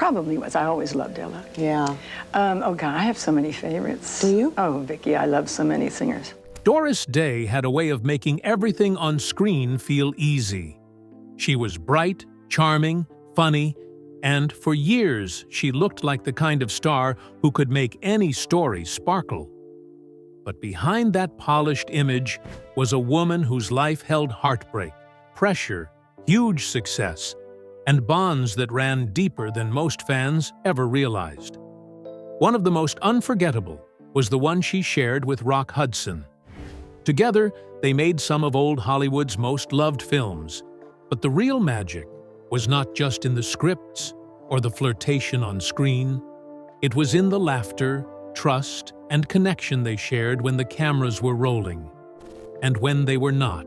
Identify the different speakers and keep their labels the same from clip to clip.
Speaker 1: probably was. I always loved Ella.
Speaker 2: Yeah.
Speaker 1: Oh, God, I have so many favorites.
Speaker 2: Do you?
Speaker 1: Oh, Vicki, I love so many singers.
Speaker 3: Doris Day had a way of making everything on screen feel easy. She was bright, charming, funny, and for years she looked like the kind of star who could make any story sparkle. But behind that polished image was a woman whose life held heartbreak, pressure, huge success, and bonds that ran deeper than most fans ever realized. One of the most unforgettable was the one she shared with Rock Hudson. Together, they made some of old Hollywood's most loved films, but the real magic was not just in the scripts or the flirtation on screen. It was in the laughter, trust, and connection they shared when the cameras were rolling, and when they were not.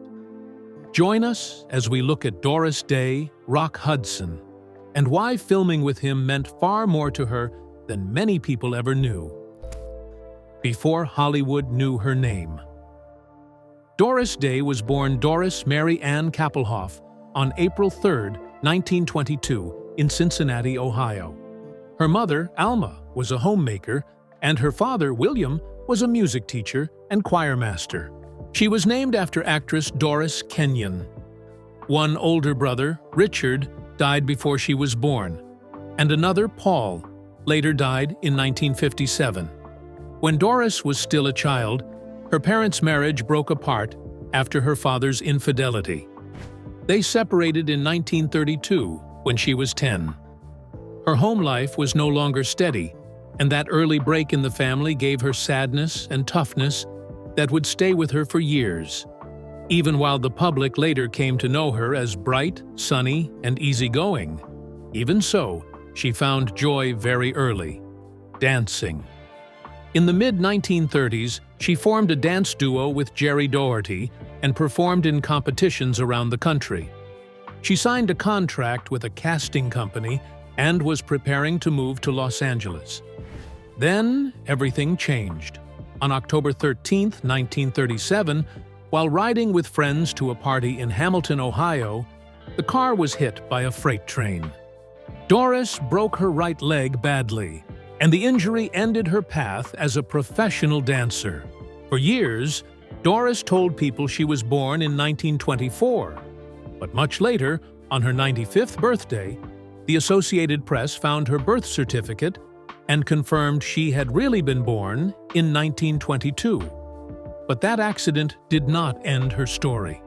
Speaker 3: Join us as we look at Doris Day, Rock Hudson, and why filming with him meant far more to her than many people ever knew. Before Hollywood knew her name. Doris Day was born Doris Mary Ann Kappelhoff on April 3, 1922, in Cincinnati, Ohio. Her mother, Alma, was a homemaker, and her father, William, was a music teacher and choir master. She was named after actress Doris Kenyon. One older brother, Richard, died before she was born, and another, Paul, later died in 1957. When Doris was still a child, her parents' marriage broke apart after her father's infidelity. They separated in 1932 when she was 10. Her home life was no longer steady, and that early break in the family gave her sadness and toughness that would stay with her for years. Even while the public later came to know her as bright, sunny, and easygoing, even so, she found joy very early: dancing. In the mid-1930s, she formed a dance duo with Jerry Doherty and performed in competitions around the country. She signed a contract with a casting company and was preparing to move to Los Angeles. Then, everything changed. On October 13, 1937, while riding with friends to a party in Hamilton, Ohio, the car was hit by a freight train. Doris broke her right leg badly, and the injury ended her path as a professional dancer. For years, Doris told people she was born in 1924. But much later, on her 95th birthday, the Associated Press found her birth certificate and confirmed she had really been born in 1922. But that accident did not end her story.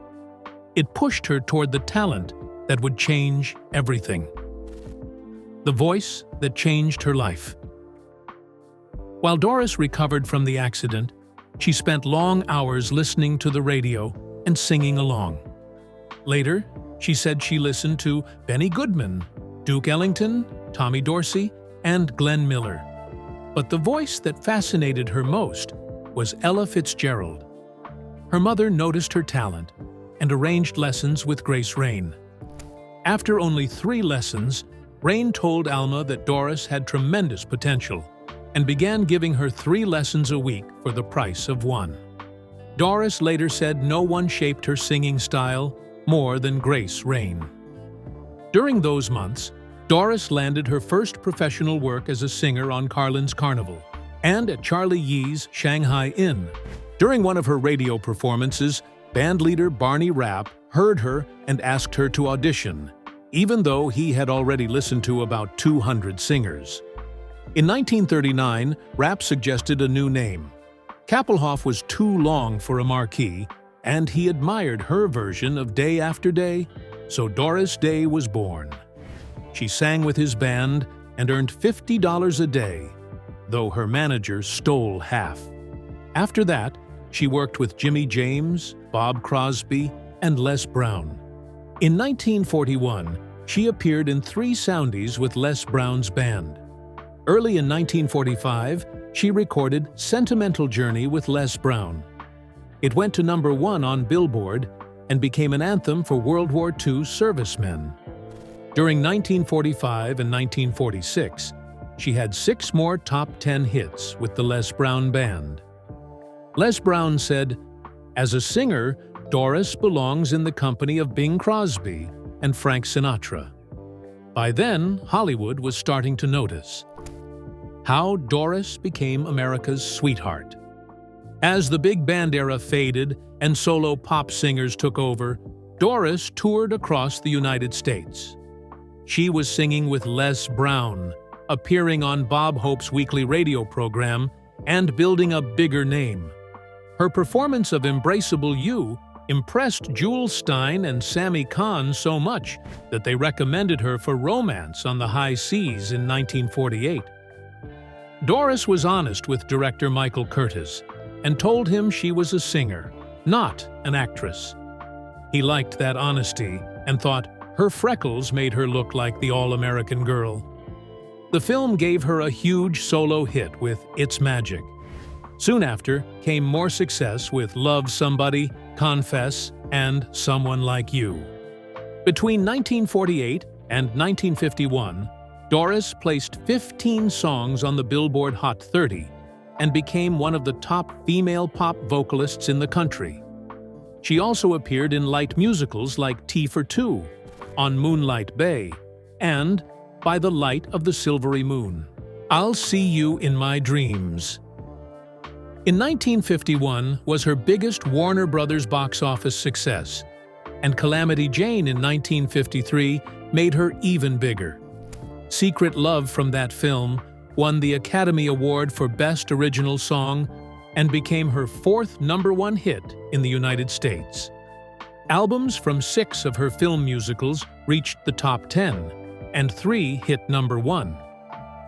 Speaker 3: It pushed her toward the talent that would change everything. The voice that changed her life. While Doris recovered from the accident, she spent long hours listening to the radio and singing along. Later, she said she listened to Benny Goodman, Duke Ellington, Tommy Dorsey, and Glenn Miller. But the voice that fascinated her most was Ella Fitzgerald. Her mother noticed her talent and arranged lessons with Grace Rain. After only 3 lessons, Rain told Alma that Doris had tremendous potential and began giving her 3 lessons a week for the price of 1. Doris later said no one shaped her singing style more than Grace Rain. During those months, Doris landed her first professional work as a singer on Carlin's Carnival and at Charlie Yee's Shanghai Inn. During one of her radio performances, bandleader Barney Rapp heard her and asked her to audition, even though he had already listened to about 200 singers. In 1939, Rapp suggested a new name. Kappelhoff was too long for a marquee, and he admired her version of Day After Day, so Doris Day was born. She sang with his band and earned $50 a day, though her manager stole half. After that, she worked with Jimmy James, Bob Crosby, and Les Brown. In 1941, she appeared in 3 soundies with Les Brown's band. Early in 1945, she recorded Sentimental Journey with Les Brown. It went to #1 on Billboard and became an anthem for World War II servicemen. During 1945 and 1946, she had 6 more top 10 hits with the Les Brown Band. Les Brown said, "As a singer, Doris belongs in the company of Bing Crosby and Frank Sinatra." By then, Hollywood was starting to notice. How Doris became America's sweetheart. As the big band era faded and solo pop singers took over, Doris toured across the United States. She was singing with Les Brown, appearing on Bob Hope's weekly radio program, and building a bigger name. Her performance of Embraceable You impressed Jules Stein and Sammy Cahn so much that they recommended her for Romance on the High Seas in 1948. Doris was honest with director Michael Curtiz and told him she was a singer, not an actress. He liked that honesty and thought her freckles made her look like the all-American girl. The film gave her a huge solo hit with It's Magic. Soon after came more success with Love Somebody, Confess, and Someone Like You. Between 1948 and 1951, Doris placed 15 songs on the Billboard Hot 30 and became one of the top female pop vocalists in the country. She also appeared in light musicals like Tea for Two, On Moonlight Bay, and By the Light of the Silvery Moon. I'll See You in My Dreams. In 1951 was her biggest Warner Brothers box office success, and Calamity Jane in 1953 made her even bigger. Secret Love from that film won the Academy Award for Best Original Song and became her fourth #1 hit in the United States. Albums from 6 of her film musicals reached the top 10, and 3 hit #1.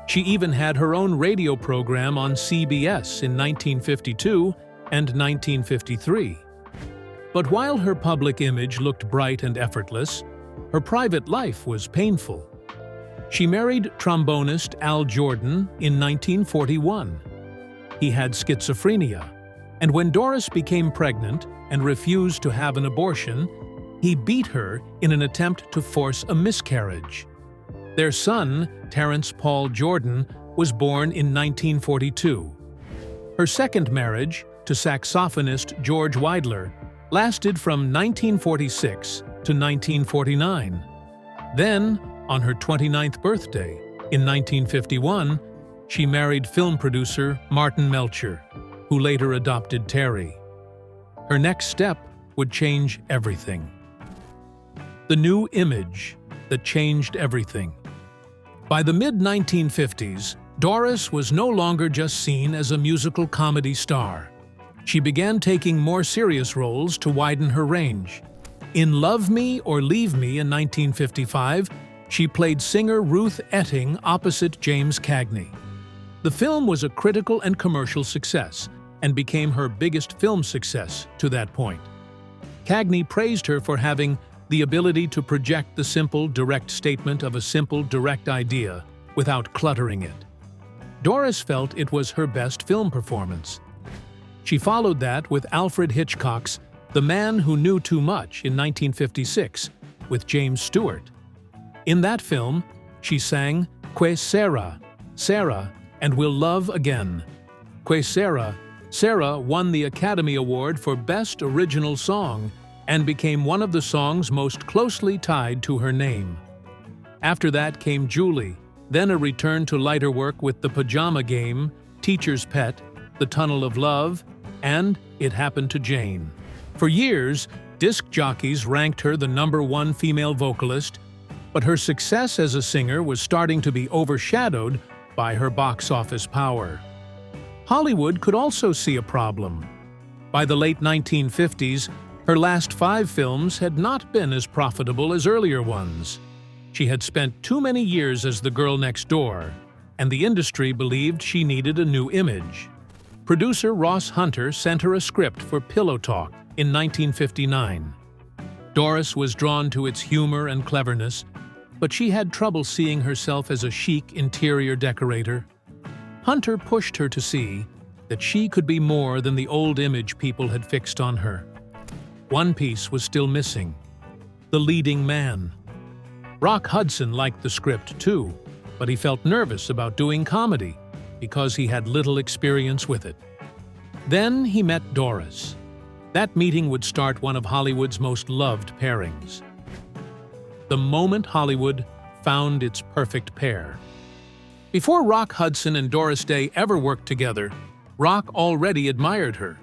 Speaker 3: She even had her own radio program on CBS in 1952 and 1953. But while her public image looked bright and effortless, her private life was painful. She married trombonist Al Jordan in 1941. He had schizophrenia, and when Doris became pregnant and refused to have an abortion, he beat her in an attempt to force a miscarriage. Their son, Terrence Paul Jordan, was born in 1942. Her second marriage, to saxophonist George Weidler, lasted from 1946 to 1949. Then, on her 29th birthday, in 1951, she married film producer Martin Melcher, who later adopted Terry. Her next step would change everything. The new image that changed everything. By the mid-1950s, Doris was no longer just seen as a musical comedy star. She began taking more serious roles to widen her range. In Love Me or Leave Me in 1955, she played singer Ruth Etting opposite James Cagney. The film was a critical and commercial success and became her biggest film success to that point. Cagney praised her for having the ability to project the simple, direct statement of a simple, direct idea without cluttering it. Doris felt it was her best film performance. She followed that with Alfred Hitchcock's The Man Who Knew Too Much in 1956 with James Stewart. In that film, she sang Que Sera, Sarah, and We'll Love Again. Que Sera, Sarah won the Academy Award for Best Original Song and became one of the songs most closely tied to her name. After that came Julie, then a return to lighter work with The Pajama Game, Teacher's Pet, The Tunnel of Love, and It Happened to Jane. For years, disc jockeys ranked her the #1 female vocalist, but her success as a singer was starting to be overshadowed by her box office power. Hollywood could also see a problem. By the late 1950s, her last 5 films had not been as profitable as earlier ones. She had spent too many years as the girl next door, and the industry believed she needed a new image. Producer Ross Hunter sent her a script for Pillow Talk in 1959. Doris was drawn to its humor and cleverness, but she had trouble seeing herself as a chic interior decorator. Hunter pushed her to see that she could be more than the old image people had fixed on her. One piece was still missing: the leading man. Rock Hudson liked the script too, but he felt nervous about doing comedy because he had little experience with it. Then he met Doris. That meeting would start one of Hollywood's most loved pairings. The moment Hollywood found its perfect pair. Before Rock Hudson and Doris Day ever worked together, Rock already admired her.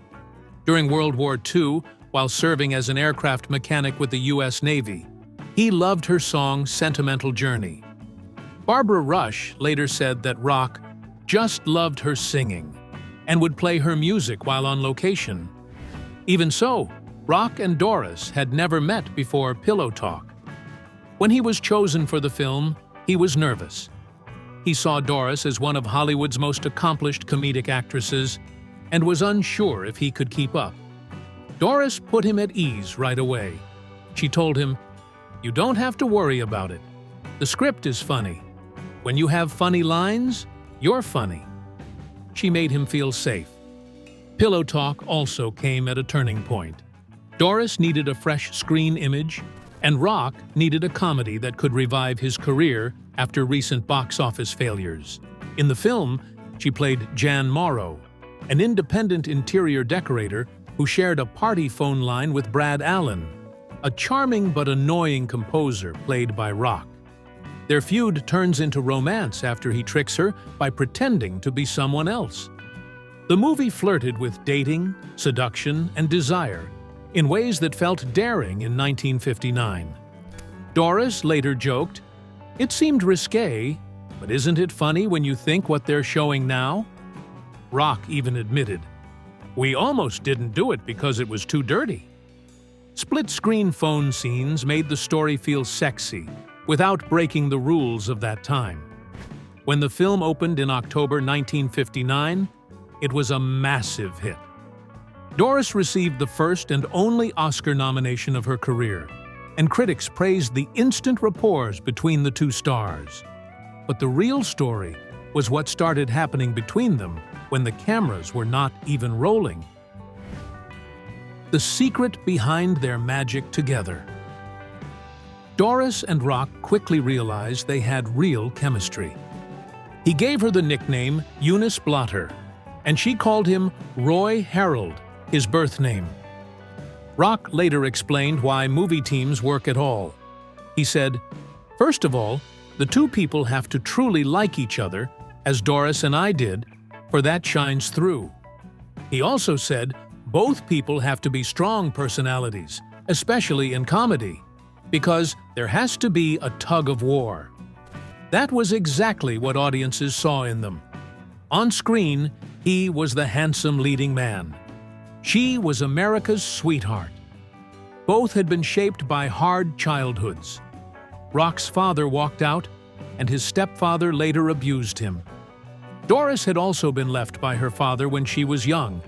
Speaker 3: During World War II, while serving as an aircraft mechanic with the U.S. Navy, he loved her song Sentimental Journey. Barbara Rush later said that Rock just loved her singing and would play her music while on location. Even so, Rock and Doris had never met before Pillow Talk. When he was chosen for the film, he was nervous. He saw Doris as one of Hollywood's most accomplished comedic actresses and was unsure if he could keep up. Doris put him at ease right away. She told him, "You don't have to worry about it. The script is funny. When you have funny lines, you're funny." She made him feel safe. Pillow Talk also came at a turning point. Doris needed a fresh screen image, and Rock needed a comedy that could revive his career after recent box office failures. In the film, she played Jan Morrow, an independent interior decorator who shared a party phone line with Brad Allen, a charming but annoying composer played by Rock. Their feud turns into romance after he tricks her by pretending to be someone else. The movie flirted with dating, seduction, and desire in ways that felt daring in 1959. Doris later joked, "It seemed risque, but isn't it funny when you think what they're showing now?" Rock even admitted, "We almost didn't do it because it was too dirty." Split-screen phone scenes made the story feel sexy without breaking the rules of that time. When the film opened in October 1959, it was a massive hit. Doris received the first and only Oscar nomination of her career, and critics praised the instant rapport between the two stars. But the real story was what started happening between them when the cameras were not even rolling. The secret behind their magic together. Doris and Rock quickly realized they had real chemistry. He gave her the nickname Eunice Blotter, and she called him Roy Harold, his birth name. Rock later explained why movie teams work at all. He said, "First of all, the two people have to truly like each other, as Doris and I did, for that shines through." He also said, "Both people have to be strong personalities, especially in comedy, because there has to be a tug of war." That was exactly what audiences saw in them. On screen, he was the handsome leading man. She was America's sweetheart. Both had been shaped by hard childhoods. Rock's father walked out, and his stepfather later abused him. Doris had also been left by her father when she was young,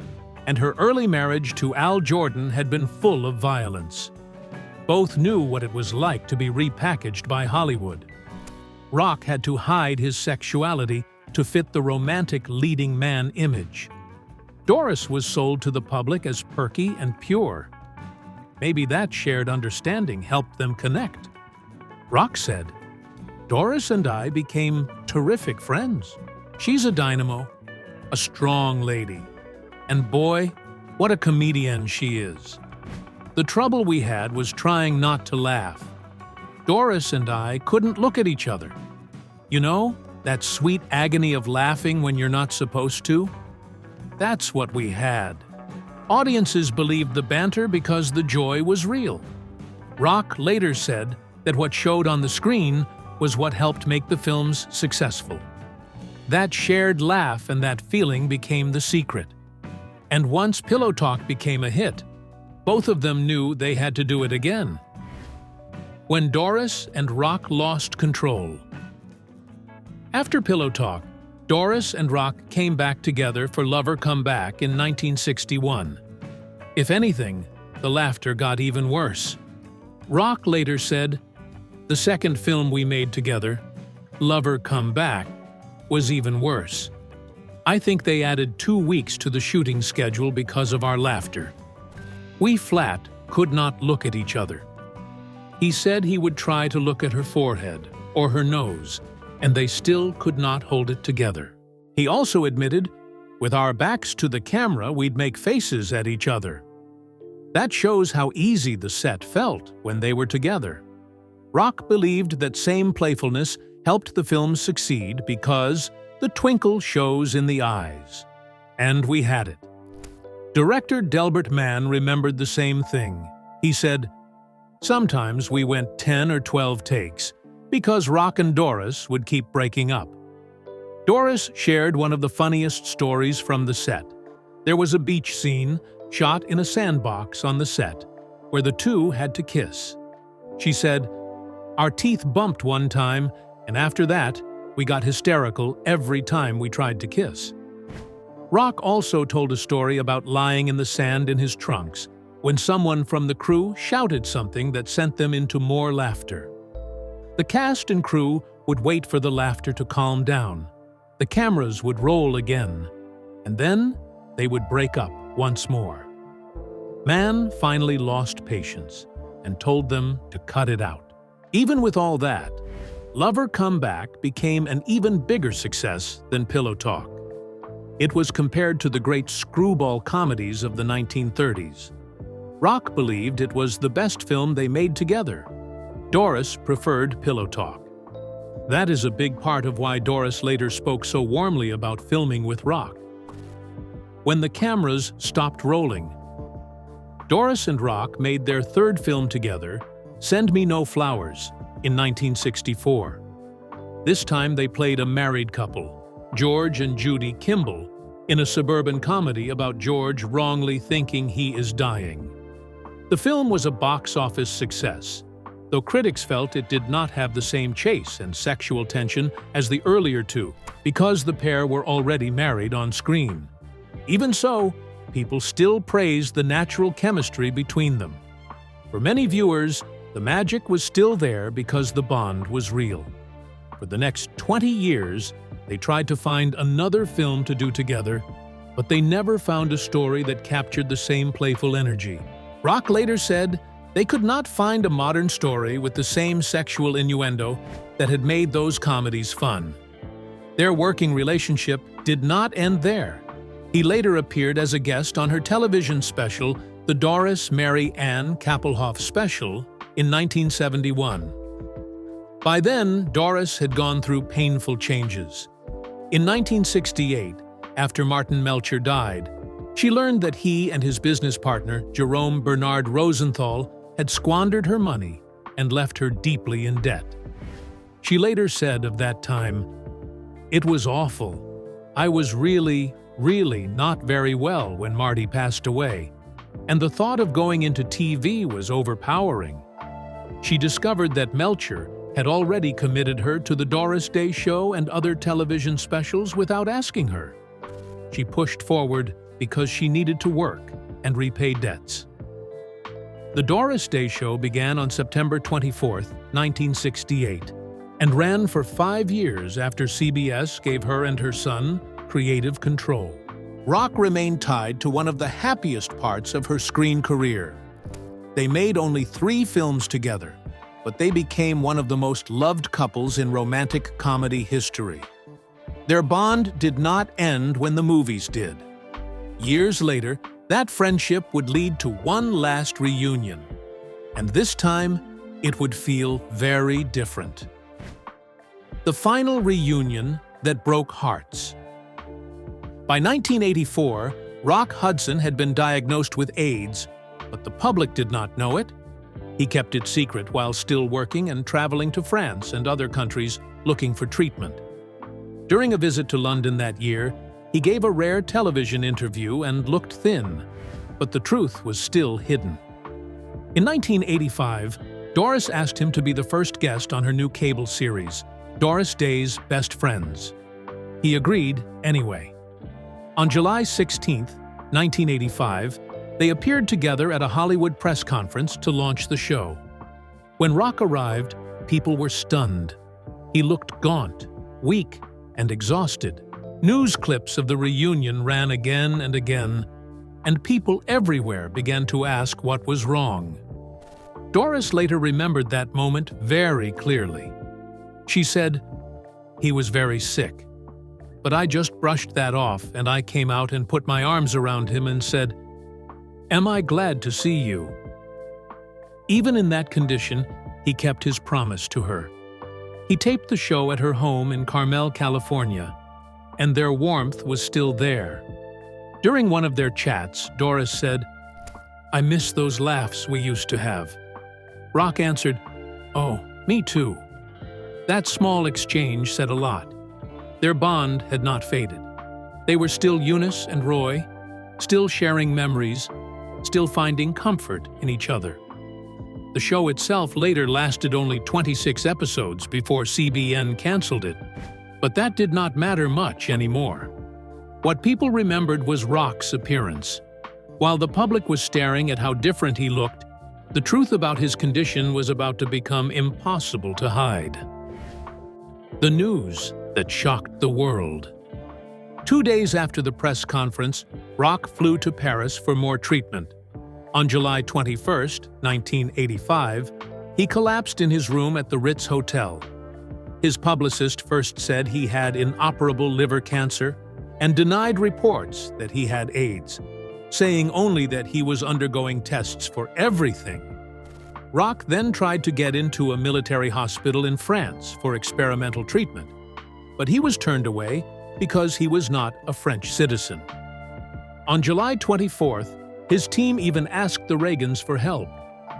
Speaker 3: and her early marriage to Al Jordan had been full of violence. Both knew what it was like to be repackaged by Hollywood. Rock had to hide his sexuality to fit the romantic leading man image. Doris was sold to the public as perky and pure. Maybe that shared understanding helped them connect. Rock said, "Doris and I became terrific friends. She's a dynamo, a strong lady, and boy, what a comedian she is." The trouble we had was trying not to laugh. Doris and I couldn't look at each other. You know, that sweet agony of laughing when you're not supposed to? That's what we had. Audiences believed the banter because the joy was real. Rock later said that what showed on the screen was what helped make the films successful. That shared laugh and that feeling became the secret. And once Pillow Talk became a hit, both of them knew they had to do it again. When Doris and Rock lost control. After Pillow Talk, Doris and Rock came back together for Lover Come Back in 1961. If anything, the laughter got even worse. Rock later said, "The second film we made together, Lover Come Back, was even worse. I think they added 2 weeks to the shooting schedule because of our laughter. We flat could not look at each other." He said he would try to look at her forehead or her nose, and they still could not hold it together. He also admitted, "With our backs to the camera, we'd make faces at each other." That shows how easy the set felt when they were together. Rock believed that same playfulness helped the film succeed because the twinkle shows in the eyes. And we had it. Director Delbert Mann remembered the same thing. He said, "Sometimes we went 10 or 12 takes because Rock and Doris would keep breaking up." Doris shared one of the funniest stories from the set. There was a beach scene shot in a sandbox on the set where the two had to kiss. She said, "Our teeth bumped one time, and after that, we got hysterical every time we tried to kiss." Rock also told a story about lying in the sand in his trunks when someone from the crew shouted something that sent them into more laughter. The cast and crew would wait for the laughter to calm down. The cameras would roll again, and then they would break up once more. Mann finally lost patience and told them to cut it out. Even with all that, Lover Come Back became an even bigger success than Pillow Talk. It was compared to the great screwball comedies of the 1930s. Rock believed it was the best film they made together. Doris preferred Pillow Talk. That is a big part of why Doris later spoke so warmly about filming with Rock. When the cameras stopped rolling, Doris and Rock made their third film together, Send Me No Flowers, in 1964. This time they played a married couple, George and Judy Kimball, in a suburban comedy about George wrongly thinking he is dying. The film was a box office success, though critics felt it did not have the same chase and sexual tension as the earlier two, because the pair were already married on screen. Even so, people still praised the natural chemistry between them. For many viewers, the magic was still there because the bond was real. For the next 20 years, they tried to find another film to do together, but they never found a story that captured the same playful energy. Rock later said they could not find a modern story with the same sexual innuendo that had made those comedies fun. Their working relationship did not end there. He later appeared as a guest on her television special, the Doris Mary Ann Kappelhoff Special, in 1971. By then, Doris had gone through painful changes. In 1968, after Martin Melcher died, she learned that he and his business partner, Jerome Bernard Rosenthal, had squandered her money and left her deeply in debt. She later said of that time, "It was awful. I was really not very well when Marty passed away, and the thought of going into TV was overpowering." She discovered that Melcher had already committed her to the Doris Day Show and other television specials without asking her. She pushed forward because she needed to work and repay debts. The Doris Day Show began on September 24, 1968, and ran for 5 years after CBS gave her and her son creative control. Rock remained tied to one of the happiest parts of her screen career. They made only 3 films together, but they became one of the most loved couples in romantic comedy history. Their bond did not end when the movies did. Years later, that friendship would lead to one last reunion, and this time, it would feel very different. The final reunion that broke hearts. By 1984, Rock Hudson had been diagnosed with AIDS, but the public did not know it. He kept it secret while still working and traveling to France and other countries looking for treatment. During a visit to London that year, he gave a rare television interview and looked thin, but the truth was still hidden. In 1985, Doris asked him to be the first guest on her new cable series, Doris Day's Best Friends. He agreed anyway. On July 16, 1985, they appeared together at a Hollywood press conference to launch the show. When Rock arrived, people were stunned. He looked gaunt, weak, and exhausted. News clips of the reunion ran again and again, and people everywhere began to ask what was wrong. Doris later remembered that moment very clearly. She said, "He was very sick. But I just brushed that off, and I came out and put my arms around him and said, 'Am I glad to see you?'" Even in that condition, he kept his promise to her. He taped the show at her home in Carmel, California, and their warmth was still there. During one of their chats, Doris said, "I miss those laughs we used to have." Rock answered, "Oh, me too." That small exchange said a lot. Their bond had not faded. They were still Eunice and Roy, still sharing memories, still finding comfort in each other. The show itself later lasted only 26 episodes before CBN canceled it, but that did not matter much anymore. What people remembered was Rock's appearance. While the public was staring at how different he looked, the truth about his condition was about to become impossible to hide. The news that shocked the world. 2 days after the press conference, Rock flew to Paris for more treatment. On July 21, 1985, he collapsed in his room at the Ritz Hotel. His publicist first said he had inoperable liver cancer and denied reports that he had AIDS, saying only that he was undergoing tests for everything. Rock then tried to get into a military hospital in France for experimental treatment, but he was turned away because he was not a French citizen. On July 24th, his team even asked the Reagans for help,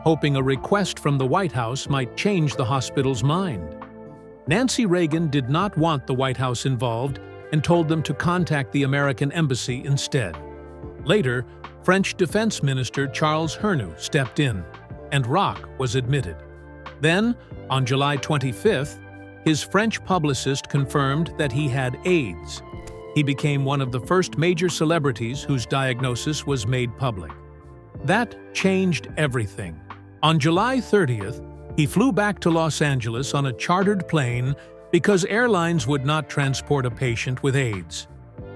Speaker 3: hoping a request from the White House might change the hospital's mind. Nancy Reagan did not want the White House involved and told them to contact the American embassy instead. Later, French Defense Minister Charles Hernu stepped in, and Rock was admitted. Then, on July 25th, his French publicist confirmed that he had AIDS. He became one of the first major celebrities whose diagnosis was made public. That changed everything. On July 30th, he flew back to Los Angeles on a chartered plane because airlines would not transport a patient with AIDS.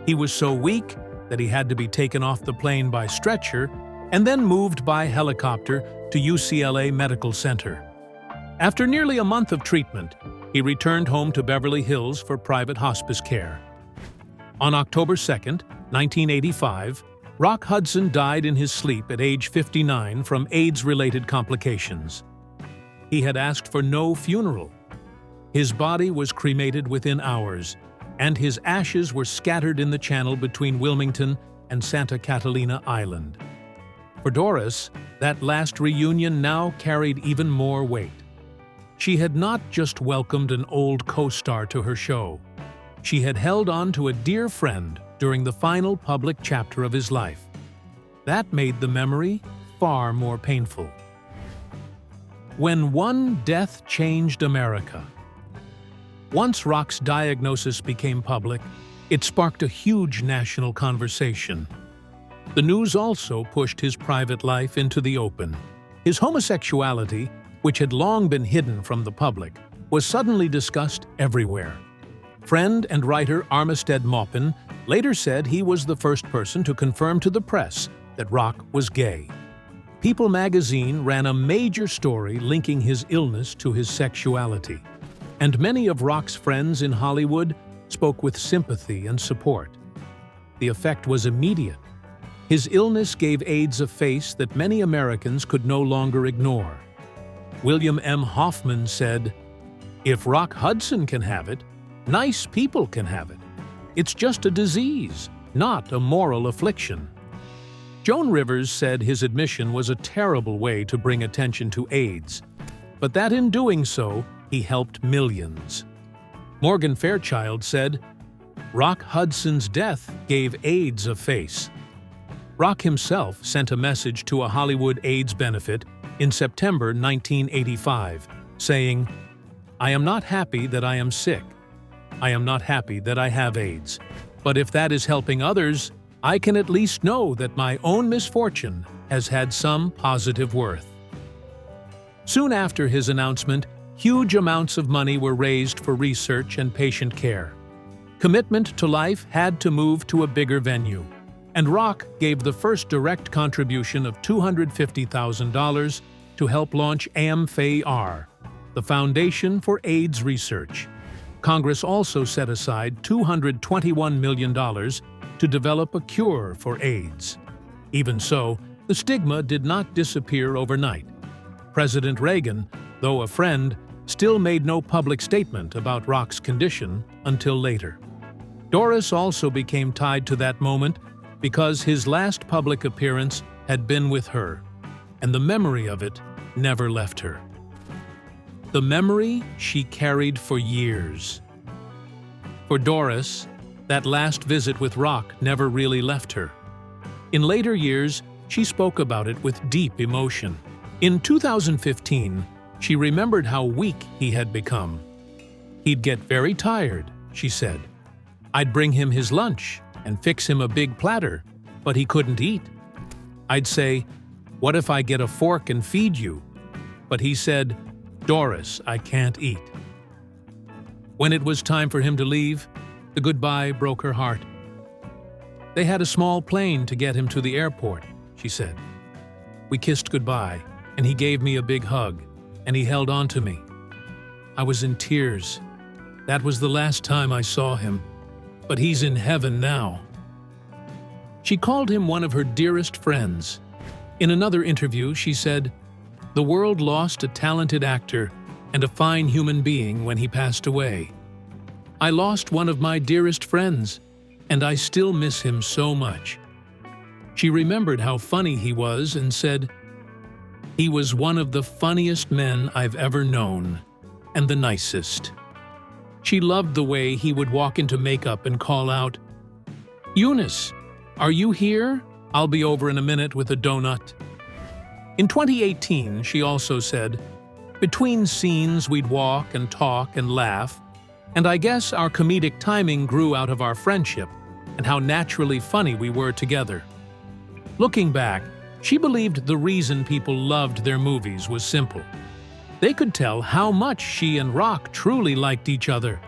Speaker 3: He was so weak that he had to be taken off the plane by stretcher and then moved by helicopter to UCLA Medical Center. After nearly a month of treatment, he returned home to Beverly Hills for private hospice care. On October 2, 1985, Rock Hudson died in his sleep at age 59 from AIDS-related complications. He had asked for no funeral. His body was cremated within hours, and his ashes were scattered in the channel between Wilmington and Santa Catalina Island. For Doris, that last reunion now carried even more weight. She had not just welcomed an old co-star to her show. She had held on to a dear friend during the final public chapter of his life. That made the memory far more painful. When one death changed America. Once Rock's diagnosis became public, it sparked a huge national conversation. The news also pushed his private life into the open. His homosexuality, which had long been hidden from the public, was suddenly discussed everywhere. Friend and writer Armistead Maupin later said he was the first person to confirm to the press that Rock was gay. People magazine ran a major story linking his illness to his sexuality, and many of Rock's friends in Hollywood spoke with sympathy and support. The effect was immediate. His illness gave AIDS a face that many Americans could no longer ignore. William M. Hoffman said, "If Rock Hudson can have it, nice people can have it. It's just a disease, not a moral affliction." Joan Rivers said his admission was a terrible way to bring attention to AIDS, but that in doing so, he helped millions. Morgan Fairchild said, "Rock Hudson's death gave AIDS a face." Rock himself sent a message to a Hollywood AIDS benefit in September 1985, saying, "I am not happy that I am sick. I am not happy that I have AIDS. But if that is helping others, I can at least know that my own misfortune has had some positive worth." Soon after his announcement, huge amounts of money were raised for research and patient care. Commitment to life had to move to a bigger venue, and Rock gave the first direct contribution of $250,000 to help launch AMFAR, the Foundation for AIDS Research. Congress also set aside $221 million to develop a cure for AIDS. Even so, the stigma did not disappear overnight. President Reagan, though a friend still made no public statement about Rock's condition until later. Doris also became tied to that moment because his last public appearance had been with her, and the memory of it never left her. The memory she carried for years. For Doris, that last visit with Rock never really left her. In later years, she spoke about it with deep emotion. In 2015, she remembered how weak he had become. He'd get very tired, she said. I'd bring him his lunch and fix him a big platter, but he couldn't eat. I'd say, "What if I get a fork and feed you?" But he said, "Doris, I can't eat." When it was time for him to leave, the goodbye broke her heart. They had a small plane to get him to the airport, she said. We kissed goodbye, and he gave me a big hug, and he held on to me. I was in tears. That was the last time I saw him, but he's in heaven now. She called him one of her dearest friends. In another interview, she said, "The world lost a talented actor and a fine human being when he passed away. I lost one of my dearest friends, and I still miss him so much." She remembered how funny he was and said, "He was one of the funniest men I've ever known, and the nicest." She loved the way he would walk into makeup and call out, "Eunice, are you here? I'll be over in a minute with a donut." In 2018, she also said, "Between scenes we'd walk and talk and laugh, and I guess our comedic timing grew out of our friendship and how naturally funny we were together." Looking back, she believed the reason people loved their movies was simple. They could tell how much she and Rock truly liked each other.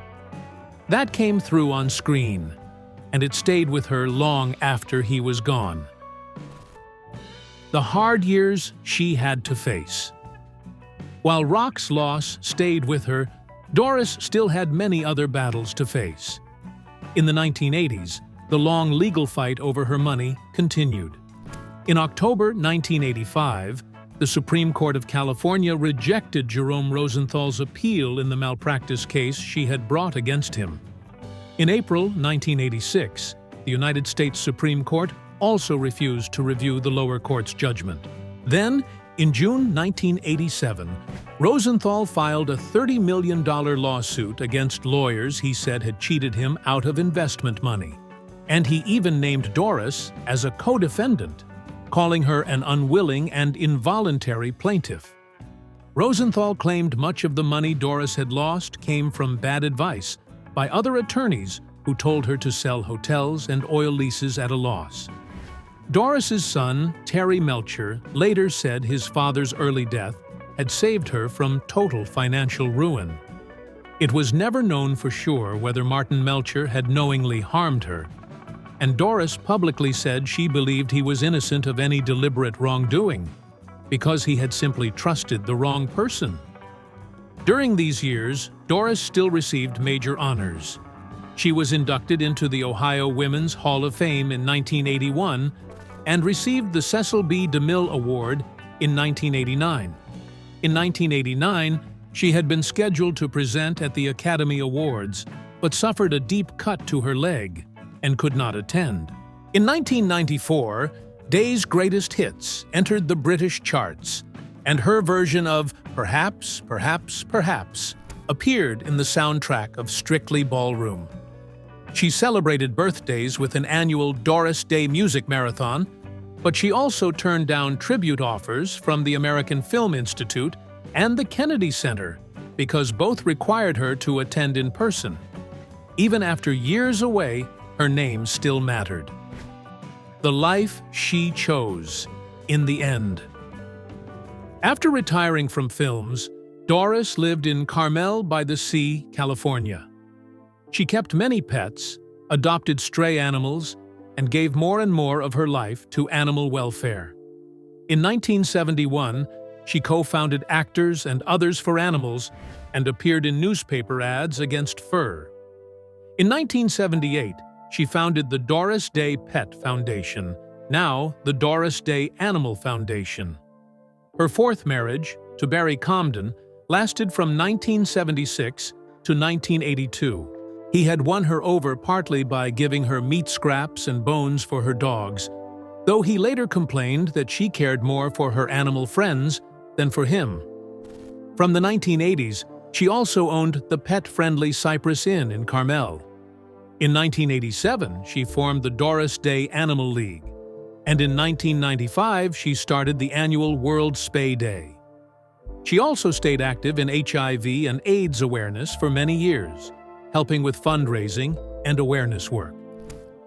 Speaker 3: That came through on screen, and it stayed with her long after he was gone. The hard years she had to face. While Rock's loss stayed with her, Doris still had many other battles to face. In the 1980s, the long legal fight over her money continued. In October 1985, the Supreme Court of California rejected Jerome Rosenthal's appeal in the malpractice case she had brought against him. In April 1986, the United States Supreme Court also refused to review the lower court's judgment. Then, in June 1987, Rosenthal filed a $30 million lawsuit against lawyers he said had cheated him out of investment money. And he even named Doris as a co-defendant, calling her an unwilling and involuntary plaintiff. Rosenthal claimed much of the money Doris had lost came from bad advice by other attorneys who told her to sell hotels and oil leases at a loss. Doris's son, Terry Melcher, later said his father's early death had saved her from total financial ruin. It was never known for sure whether Martin Melcher had knowingly harmed her, and Doris publicly said she believed he was innocent of any deliberate wrongdoing because he had simply trusted the wrong person. During these years, Doris still received major honors. She was inducted into the Ohio Women's Hall of Fame in 1981 and received the Cecil B. DeMille Award in 1989. In 1989, she had been scheduled to present at the Academy Awards, but suffered a deep cut to her leg and could not attend. In 1994, Day's Greatest Hits entered the British charts, and her version of Perhaps, Perhaps, Perhaps appeared in the soundtrack of Strictly Ballroom. She celebrated birthdays with an annual Doris Day Music Marathon, but she also turned down tribute offers from the American Film Institute and the Kennedy Center because both required her to attend in person. Even after years away, her name still mattered. The life she chose, in the end. After retiring from films, Doris lived in Carmel by the Sea, California. She kept many pets, adopted stray animals, and gave more and more of her life to animal welfare. In 1971, she co-founded Actors and Others for Animals and appeared in newspaper ads against fur. In 1978, she founded the Doris Day Pet Foundation, now the Doris Day Animal Foundation. Her fourth marriage, to Barry Comden, lasted from 1976 to 1982. He had won her over partly by giving her meat scraps and bones for her dogs, though he later complained that she cared more for her animal friends than for him. From the 1980s, she also owned the pet-friendly Cypress Inn in Carmel. In 1987, she formed the Doris Day Animal League, and in 1995, she started the annual World Spay Day. She also stayed active in HIV and AIDS awareness for many years, helping with fundraising and awareness work.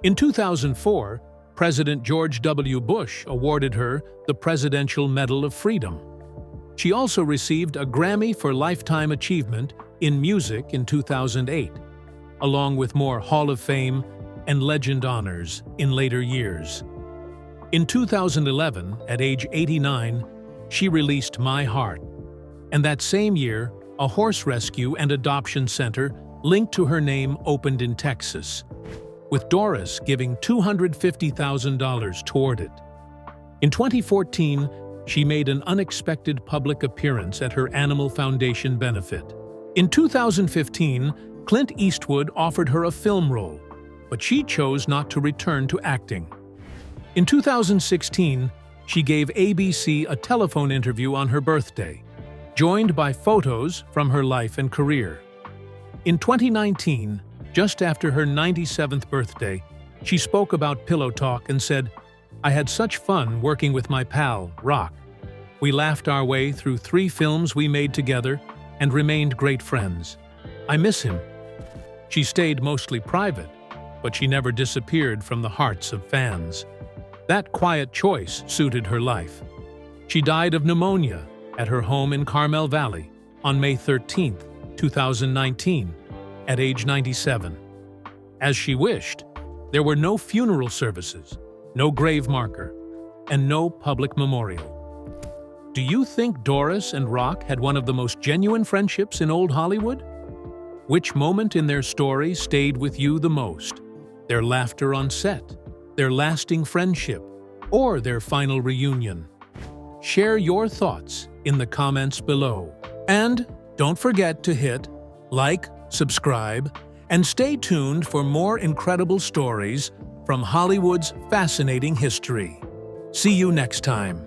Speaker 3: In 2004, President George W. Bush awarded her the Presidential Medal of Freedom. She also received a Grammy for Lifetime Achievement in Music in 2008, along with more Hall of Fame and Legend honors in later years. In 2011, at age 89, she released My Heart, and that same year, a horse rescue and adoption center linked to her name opened in Texas, with Doris giving $250,000 toward it. In 2014, she made an unexpected public appearance at her Animal Foundation benefit. In 2015, Clint Eastwood offered her a film role, but she chose not to return to acting. In 2016, she gave ABC a telephone interview on her birthday, joined by photos from her life and career. In 2019, just after her 97th birthday, she spoke about Pillow Talk and said, "I had such fun working with my pal, Rock. We laughed our way through 3 films we made together and remained great friends. I miss him." She stayed mostly private, but she never disappeared from the hearts of fans. That quiet choice suited her life. She died of pneumonia at her home in Carmel Valley on May 13, 2019, at age 97. As she wished, there were no funeral services, no grave marker, and no public memorial. Do you think Doris and Rock had one of the most genuine friendships in old Hollywood? Which moment in their story stayed with you the most? Their laughter on set, their lasting friendship, or their final reunion? Share your thoughts in the comments below. And don't forget to hit like, subscribe, and stay tuned for more incredible stories from Hollywood's fascinating history. See you next time.